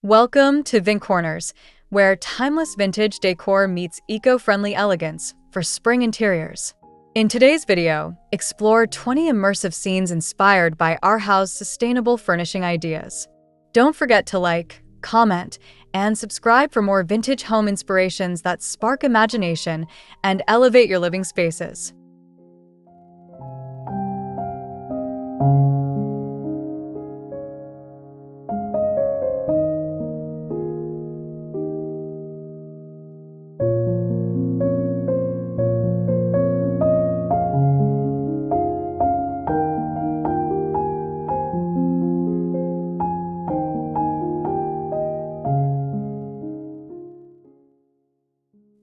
Welcome to Vint Corners, where timeless vintage decor meets eco-friendly elegance for spring interiors. In today's video, explore 20 immersive scenes inspired by Arhaus' sustainable furnishing ideas. Don't forget to like, comment, and subscribe for more vintage home inspirations that spark imagination and elevate your living spaces.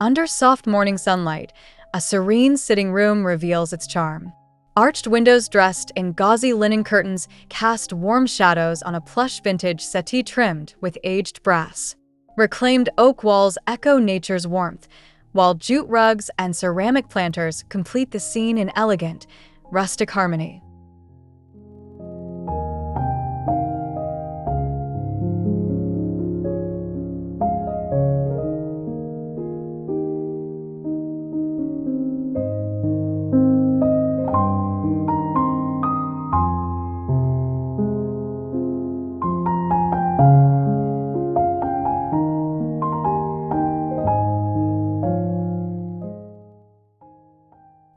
Under soft morning sunlight, a serene sitting room reveals its charm. Arched windows dressed in gauzy linen curtains cast warm shadows on a plush vintage settee trimmed with aged brass. Reclaimed oak walls echo nature's warmth, while jute rugs and ceramic planters complete the scene in elegant, rustic harmony.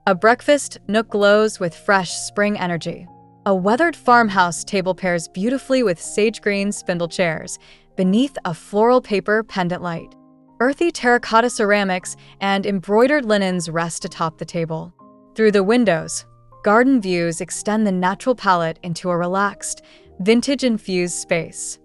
A breakfast nook glows with fresh spring energy. A weathered farmhouse table pairs beautifully with sage green spindle chairs beneath a floral paper pendant light. Earthy terracotta ceramics and embroidered linens rest atop the table. Through the windows, garden views extend the natural palette into a relaxed, vintage-infused space.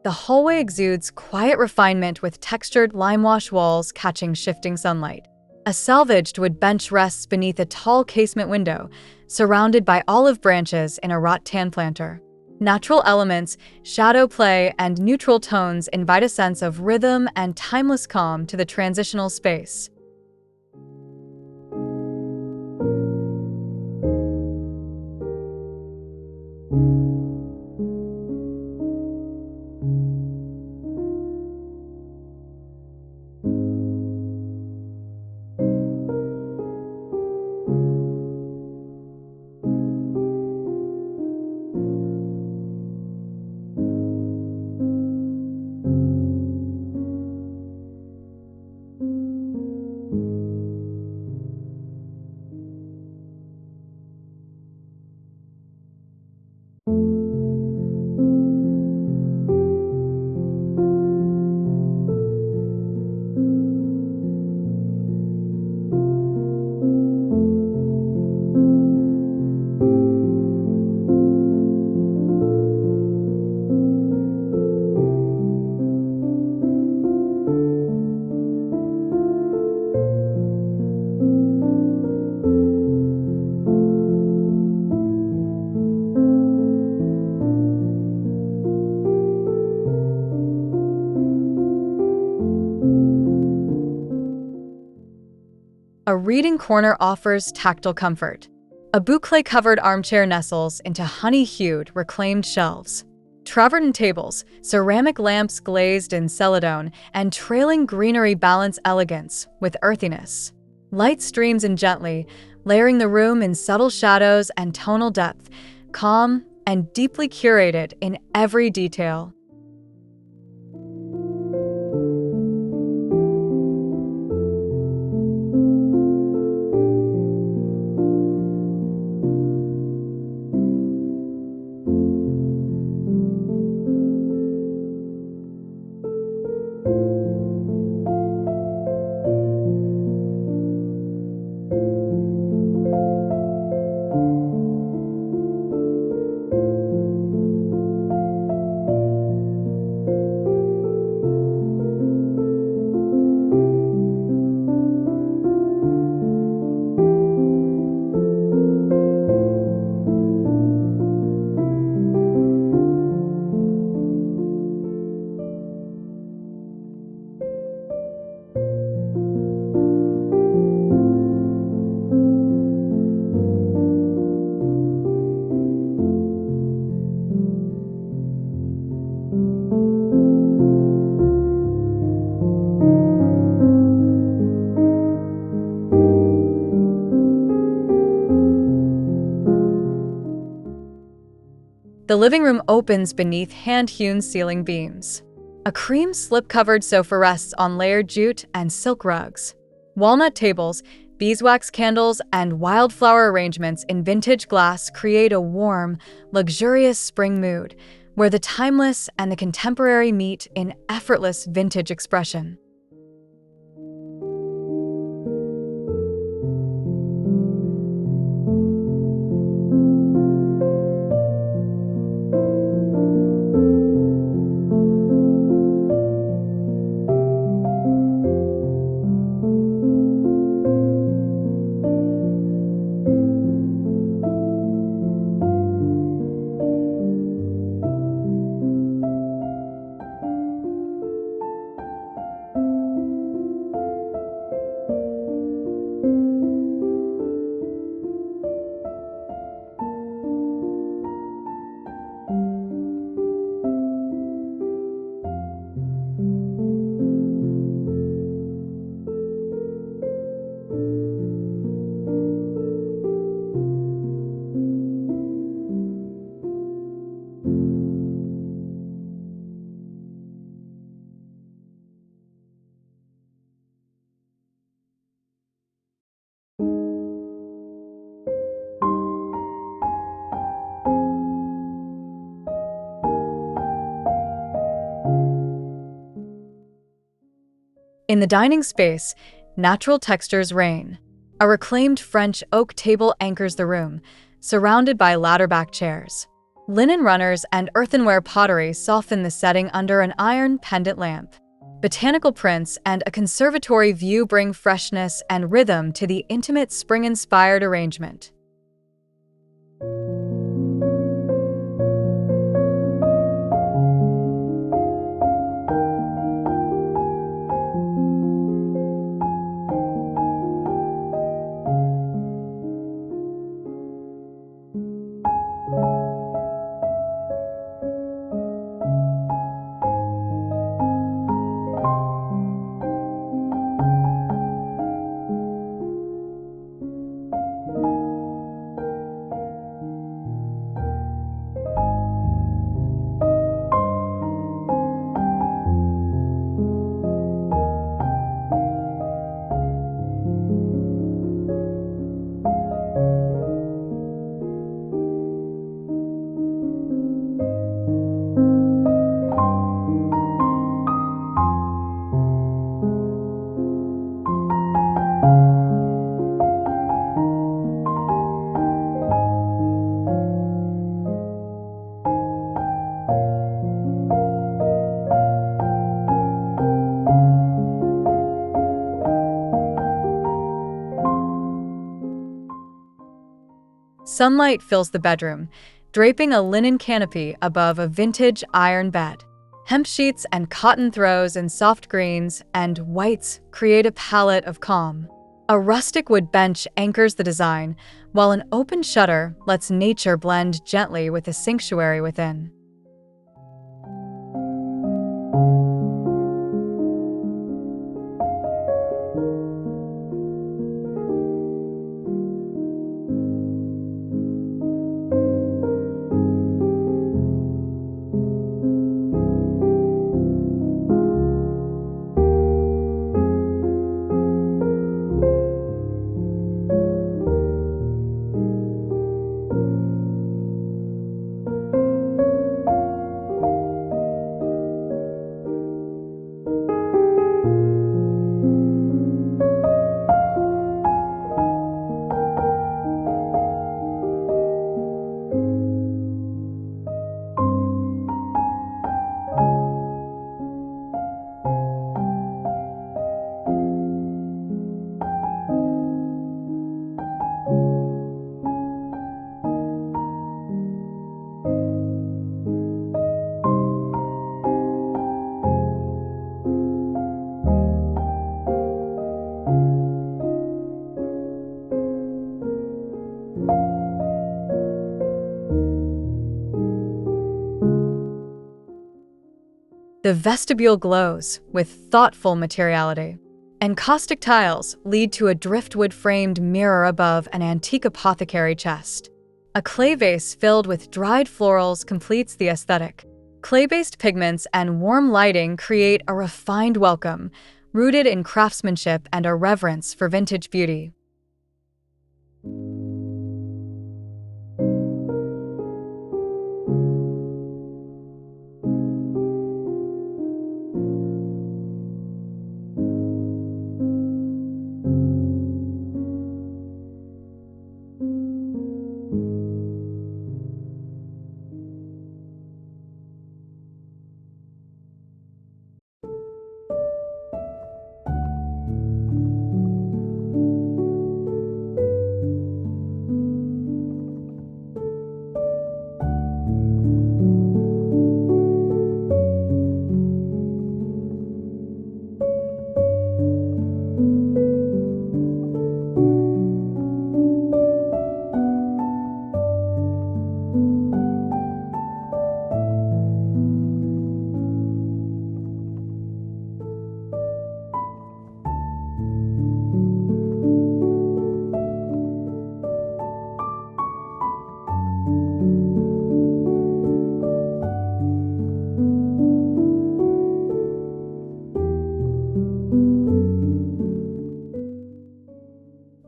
The hallway exudes quiet refinement with textured limewash walls catching shifting sunlight. A salvaged wood bench rests beneath a tall casement window, surrounded by olive branches in a rattan planter. Natural elements, shadow play, and neutral tones invite a sense of rhythm and timeless calm to the transitional space. A reading corner offers tactile comfort. A boucle-covered armchair nestles into honey-hued, reclaimed shelves. Travertine tables, ceramic lamps glazed in celadone, and trailing greenery balance elegance with earthiness. Light streams in gently, layering the room in subtle shadows and tonal depth, calm and deeply curated in every detail. The living room opens beneath hand-hewn ceiling beams. A cream slip-covered sofa rests on layered jute and silk rugs. Walnut tables, beeswax candles, and wildflower arrangements in vintage glass create a warm, luxurious spring mood, where the timeless and the contemporary meet in effortless vintage expression. In the dining space, natural textures reign. A reclaimed French oak table anchors the room, surrounded by ladder-back chairs. Linen runners and earthenware pottery soften the setting under an iron pendant lamp. Botanical prints and a conservatory view bring freshness and rhythm to the intimate spring-inspired arrangement. Sunlight fills the bedroom, draping a linen canopy above a vintage iron bed. Hemp sheets and cotton throws in soft greens and whites create a palette of calm. A rustic wood bench anchors the design, while an open shutter lets nature blend gently with the sanctuary within. The vestibule glows with thoughtful materiality. Encaustic tiles lead to a driftwood-framed mirror above an antique apothecary chest. A clay vase filled with dried florals completes the aesthetic. Clay-based pigments and warm lighting create a refined welcome, rooted in craftsmanship and a reverence for vintage beauty.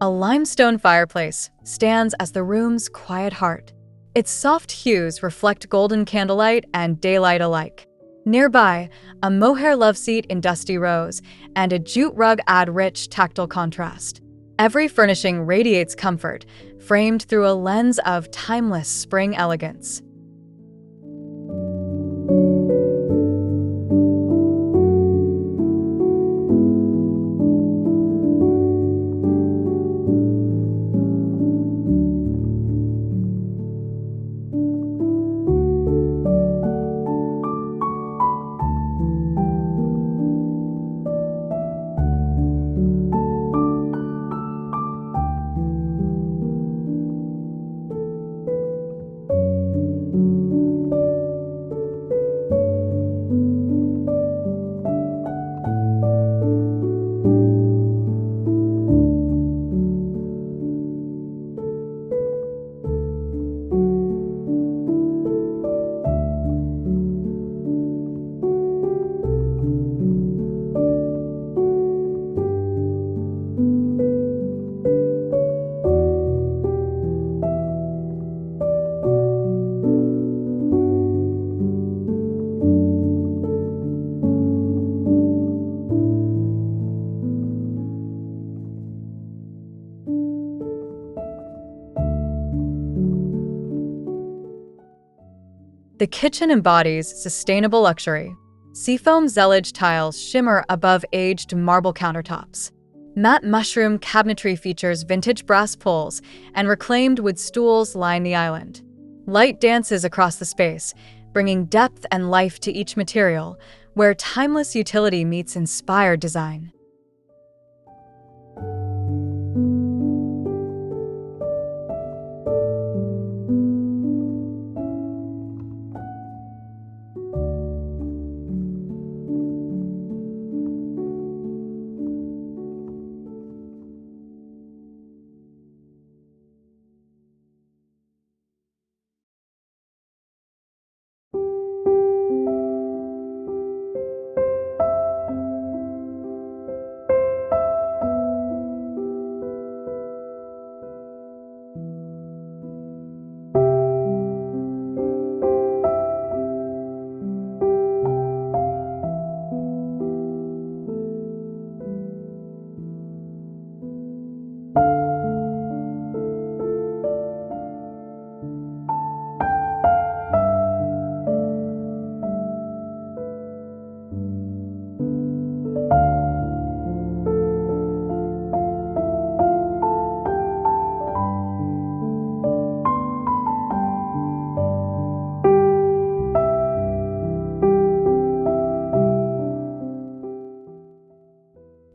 A limestone fireplace stands as the room's quiet heart. Its soft hues reflect golden candlelight and daylight alike. Nearby, a mohair loveseat in dusty rose and a jute rug add rich tactile contrast. Every furnishing radiates comfort, framed through a lens of timeless spring elegance. The kitchen embodies sustainable luxury. Seafoam zellige tiles shimmer above aged marble countertops. Matte mushroom cabinetry features vintage brass pulls, and reclaimed wood stools line the island. Light dances across the space, bringing depth and life to each material, where timeless utility meets inspired design.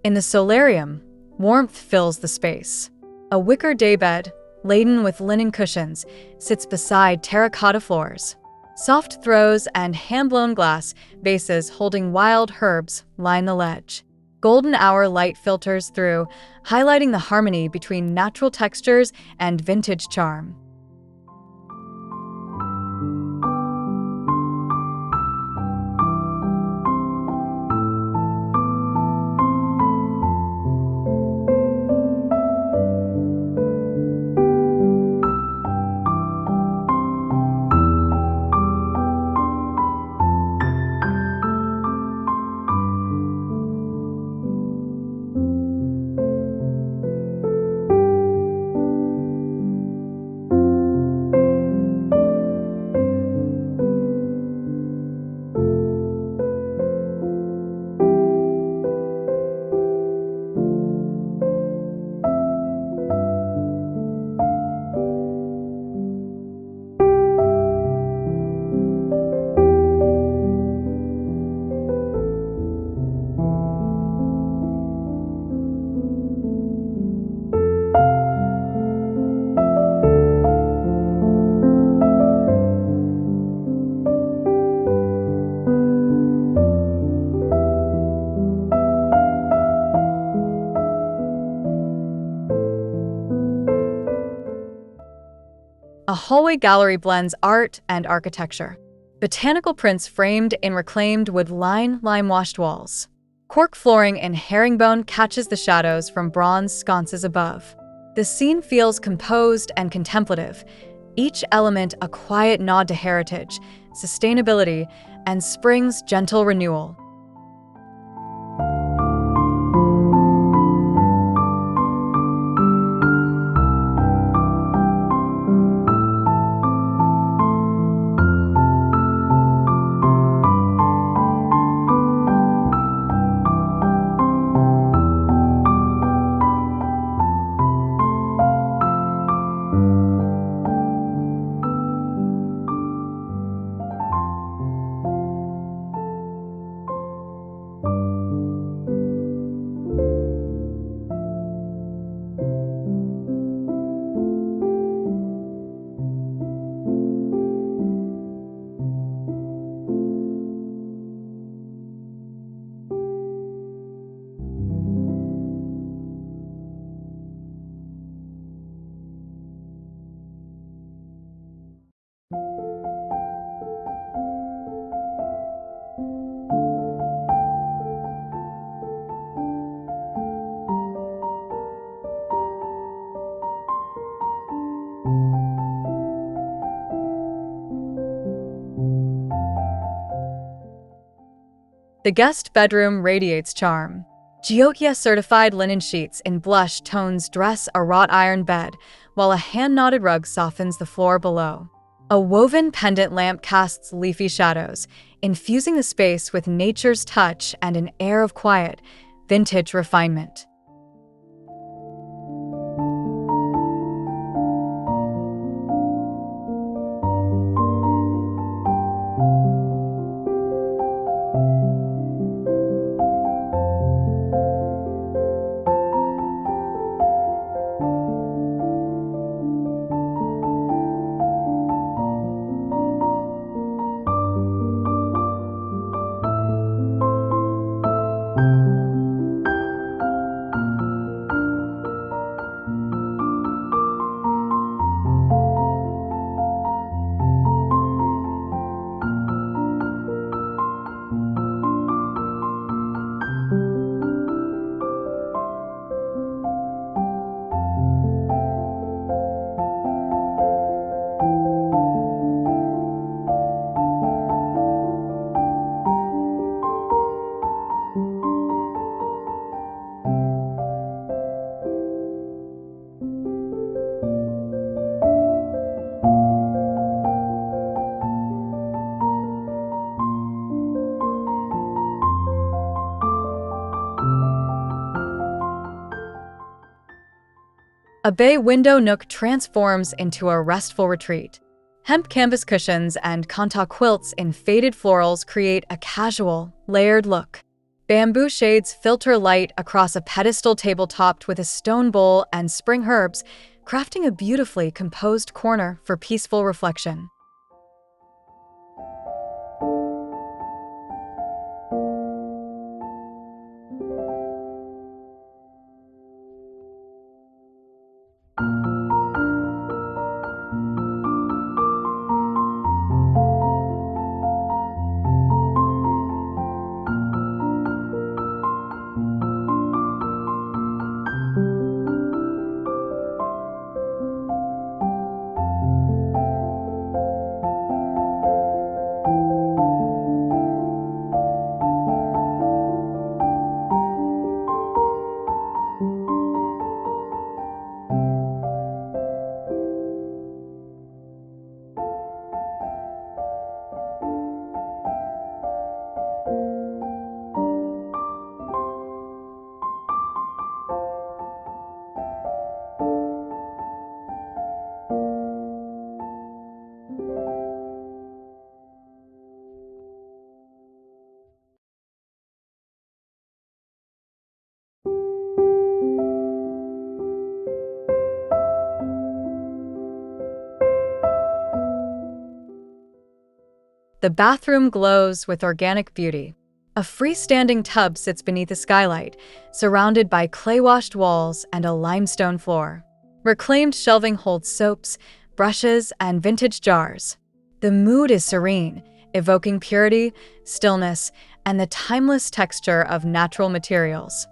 In the solarium, warmth fills the space. A wicker daybed, laden with linen cushions, sits beside terracotta floors. Soft throws and hand-blown glass vases holding wild herbs line the ledge. Golden hour light filters through, highlighting the harmony between natural textures and vintage charm. A hallway gallery blends art and architecture. Botanical prints framed in reclaimed wood line lime-washed walls. Cork flooring in herringbone catches the shadows from bronze sconces above. The scene feels composed and contemplative, each element a quiet nod to heritage, sustainability, and spring's gentle renewal. The guest bedroom radiates charm. Geokia-certified linen sheets in blush tones dress a wrought iron bed, while a hand-knotted rug softens the floor below. A woven pendant lamp casts leafy shadows, infusing the space with nature's touch and an air of quiet, vintage refinement. A bay window nook transforms into a restful retreat. Hemp canvas cushions and kanta quilts in faded florals create a casual, layered look. Bamboo shades filter light across a pedestal table topped with a stone bowl and spring herbs, crafting a beautifully composed corner for peaceful reflection. The bathroom glows with organic beauty. A freestanding tub sits beneath a skylight, surrounded by clay-washed walls and a limestone floor. Reclaimed shelving holds soaps, brushes, and vintage jars. The mood is serene, evoking purity, stillness, and the timeless texture of natural materials.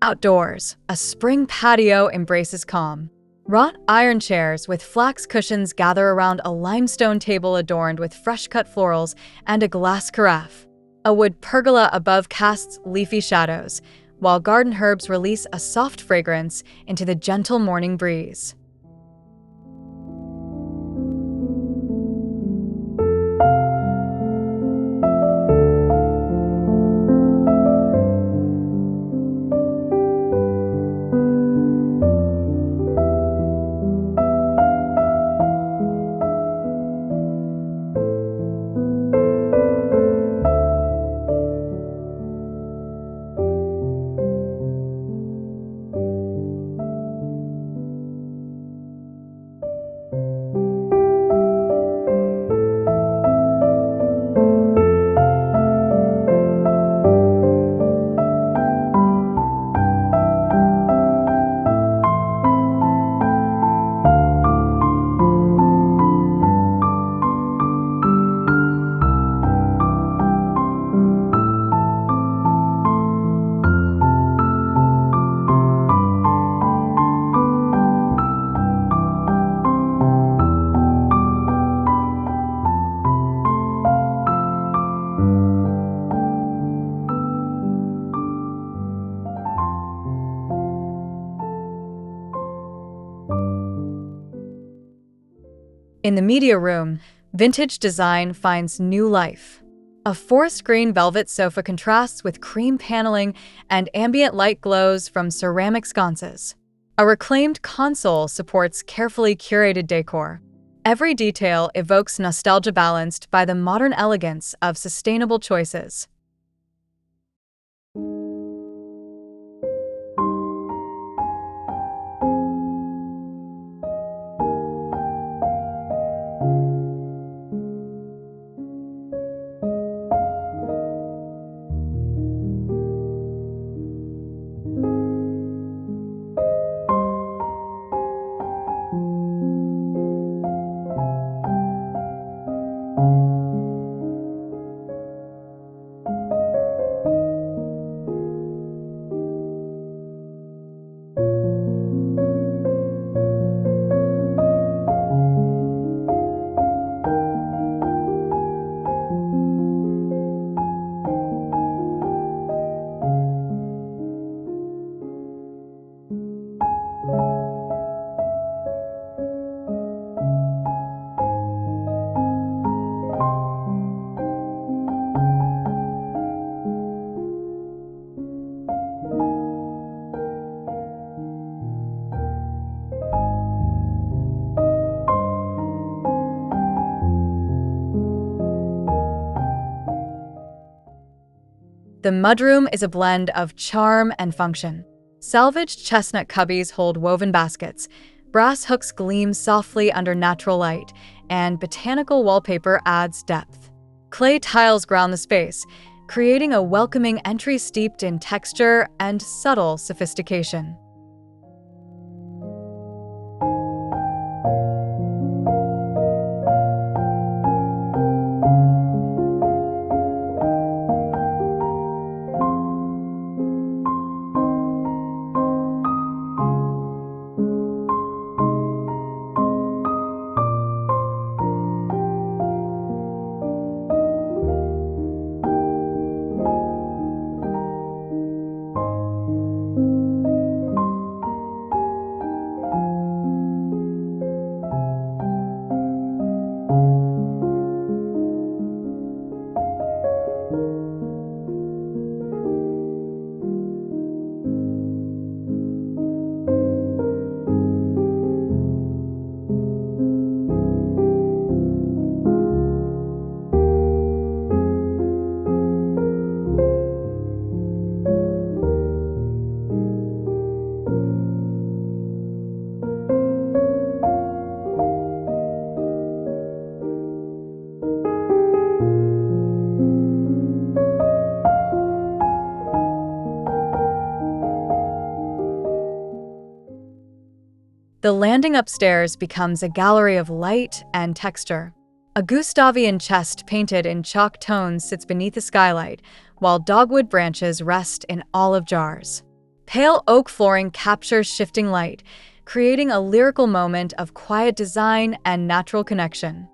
Outdoors, a spring patio embraces calm. Wrought iron chairs with flax cushions gather around a limestone table adorned with fresh-cut florals and a glass carafe. A wood pergola above casts leafy shadows, while garden herbs release a soft fragrance into the gentle morning breeze. In the media room, vintage design finds new life. A forest green velvet sofa contrasts with cream paneling and ambient light glows from ceramic sconces. A reclaimed console supports carefully curated decor. Every detail evokes nostalgia balanced by the modern elegance of sustainable choices. The mudroom is a blend of charm and function. Salvaged chestnut cubbies hold woven baskets, brass hooks gleam softly under natural light, and botanical wallpaper adds depth. Clay tiles ground the space, creating a welcoming entry steeped in texture and subtle sophistication. The landing upstairs becomes a gallery of light and texture. A Gustavian chest painted in chalk tones sits beneath the skylight, while dogwood branches rest in olive jars. Pale oak flooring captures shifting light, creating a lyrical moment of quiet design and natural connection.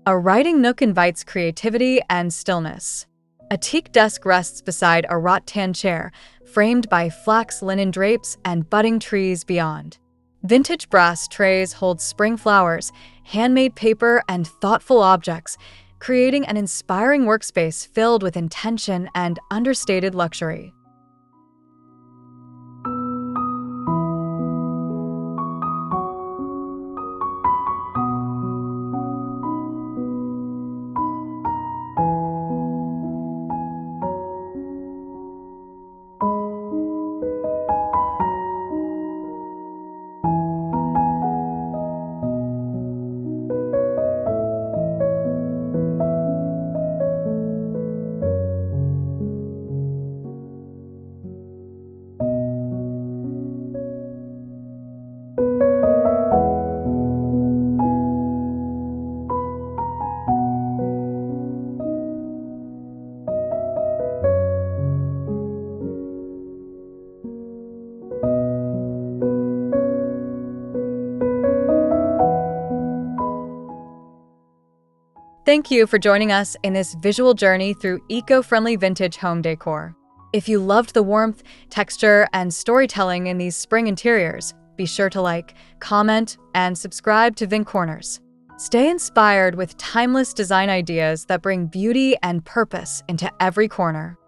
A writing nook invites creativity and stillness. A teak desk rests beside a rattan chair, framed by flax linen drapes and budding trees beyond. Vintage brass trays hold spring flowers, handmade paper, and thoughtful objects, creating an inspiring workspace filled with intention and understated luxury. Thank you for joining us in this visual journey through eco-friendly vintage home decor. If you loved the warmth, texture, and storytelling in these spring interiors, be sure to like, comment, and subscribe to Vint Corners. Stay inspired with timeless design ideas that bring beauty and purpose into every corner.